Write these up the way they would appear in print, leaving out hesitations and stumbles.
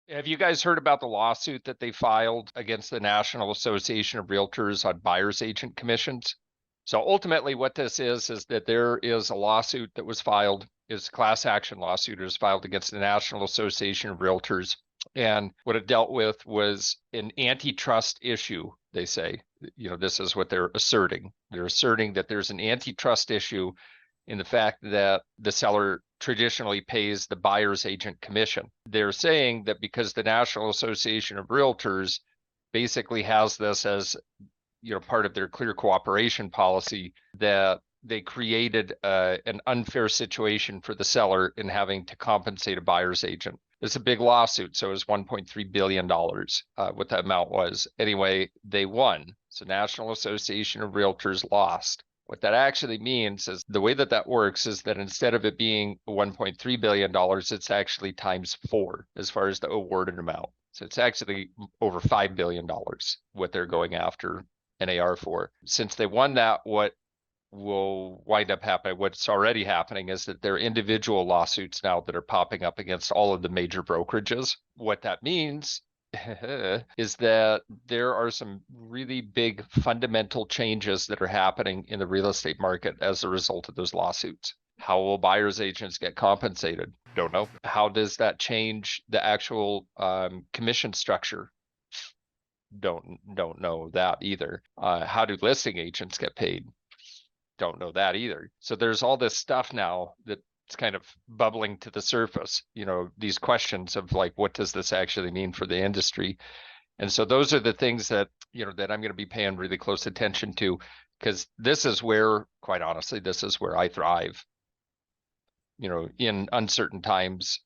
Have you guys heard about the lawsuit that they filed against the National Association of Realtors on buyer's agent commissions? So ultimately what this is that there is a lawsuit that was filed, is a class action lawsuit, is filed against the National Association of Realtors. And what it dealt with was an antitrust issue, they say. This is what they're asserting. They're asserting that there's an antitrust issue in the fact that the seller traditionally pays the buyer's agent commission. They're saying that because the National Association of Realtors basically has this as part of their clear cooperation policy, that they created an unfair situation for the seller in having to compensate a buyer's agent. It's a big lawsuit, so it was $1.3 billion, what the amount was. Anyway, they won. So National Association of Realtors lost. What that actually means is the way that that works is that instead of it being $1.3 billion, it's actually times 4 as far as the awarded amount. So it's actually over $5 billion what they're going after NAR for. Since they won that, what will wind up happening, what's already happening, is that there are individual lawsuits now that are popping up against all of the major brokerages. What that means is that there are some really big fundamental changes that are happening in the real estate market as a result of those lawsuits. How will buyer's agents get compensated? Don't know. How does that change the actual commission structure? Don't know that either. How do listing agents get paid? Don't know that either. So there's all this stuff now that it's kind of bubbling to the surface, these questions of like, what does this actually mean for the industry? And so those are the things that, that I'm going to be paying really close attention to, because this is where, quite honestly, this is where I thrive. In uncertain times,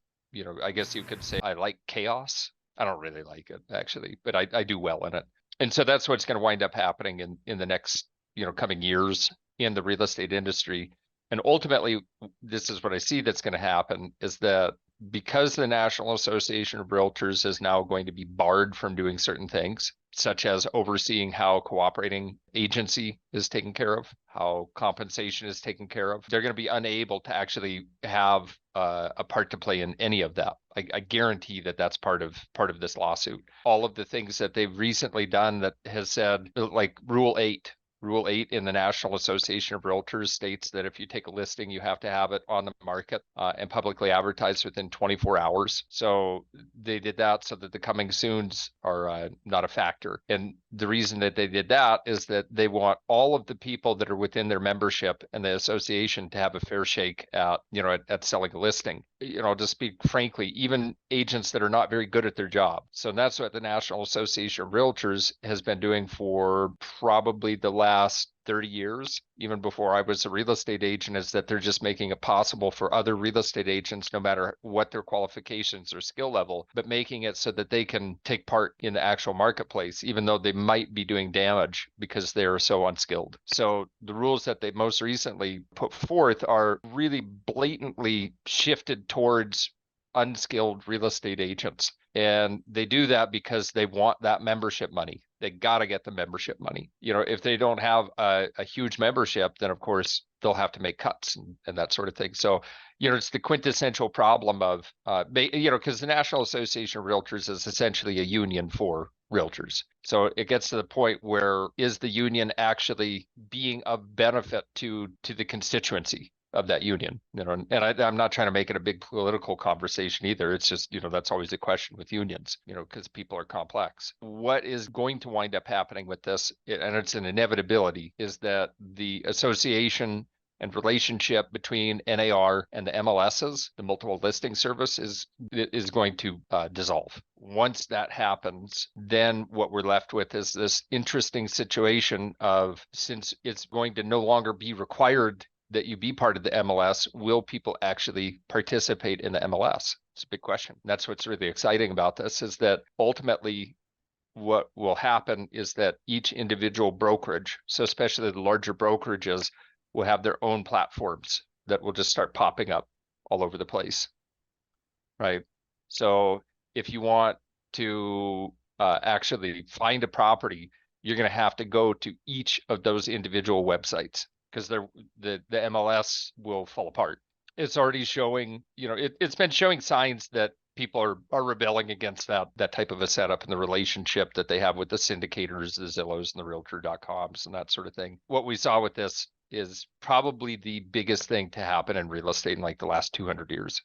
I guess you could say I like chaos. I don't really like it actually, but I do well in it. And so that's what's going to wind up happening in the next, coming years in the real estate industry. And ultimately, this is what I see that's going to happen, is that because the National Association of Realtors is now going to be barred from doing certain things, such as overseeing how cooperating agency is taken care of, how compensation is taken care of, they're going to be unable to actually have a part to play in any of that. I guarantee that that's part of this lawsuit. All of the things that they've recently done that has said, like Rule 8 in the National Association of Realtors states that if you take a listing, you have to have it on the market and publicly advertised within 24 hours. So they did that so that the coming soons are not a factor. And the reason that they did that is that they want all of the people that are within their membership and the association to have a fair shake at, at selling a listing. To speak frankly, even agents that are not very good at their job. So that's what the National Association of Realtors has been doing for probably the last 30 years, even before I was a real estate agent, is that they're just making it possible for other real estate agents, no matter what their qualifications or skill level, but making it so that they can take part in the actual marketplace, even though they might be doing damage because they are so unskilled. So the rules that they most recently put forth are really blatantly shifted towards unskilled real estate agents. And they do that because they want that membership money. They got to get the membership money. If they don't have a huge membership, then of course they'll have to make cuts and that sort of thing. So, it's the quintessential problem of, because the National Association of Realtors is essentially a union for realtors. So it gets to the point where, is the union actually being of benefit to the constituency of that union? And I'm not trying to make it a big political conversation either. It's just, that's always a question with unions, because people are complex. What is going to wind up happening with this, and it's an inevitability, is that the association and relationship between NAR and the MLSs, the multiple listing service, is going to dissolve. Once that happens, then what we're left with is this interesting situation of, since it's going to no longer be required that you be part of the MLS, will people actually participate in the MLS? It's a big question. That's what's really exciting about this, is that ultimately what will happen is that each individual brokerage, so especially the larger brokerages, will have their own platforms that will just start popping up all over the place, right? So if you want to actually find a property, you're going to have to go to each of those individual websites, because the MLS will fall apart. It's already showing, it's been showing signs that people are rebelling against that type of a setup and the relationship that they have with the syndicators, the Zillows and the Realtor.coms and that sort of thing. What we saw with this is probably the biggest thing to happen in real estate in like the last 200 years.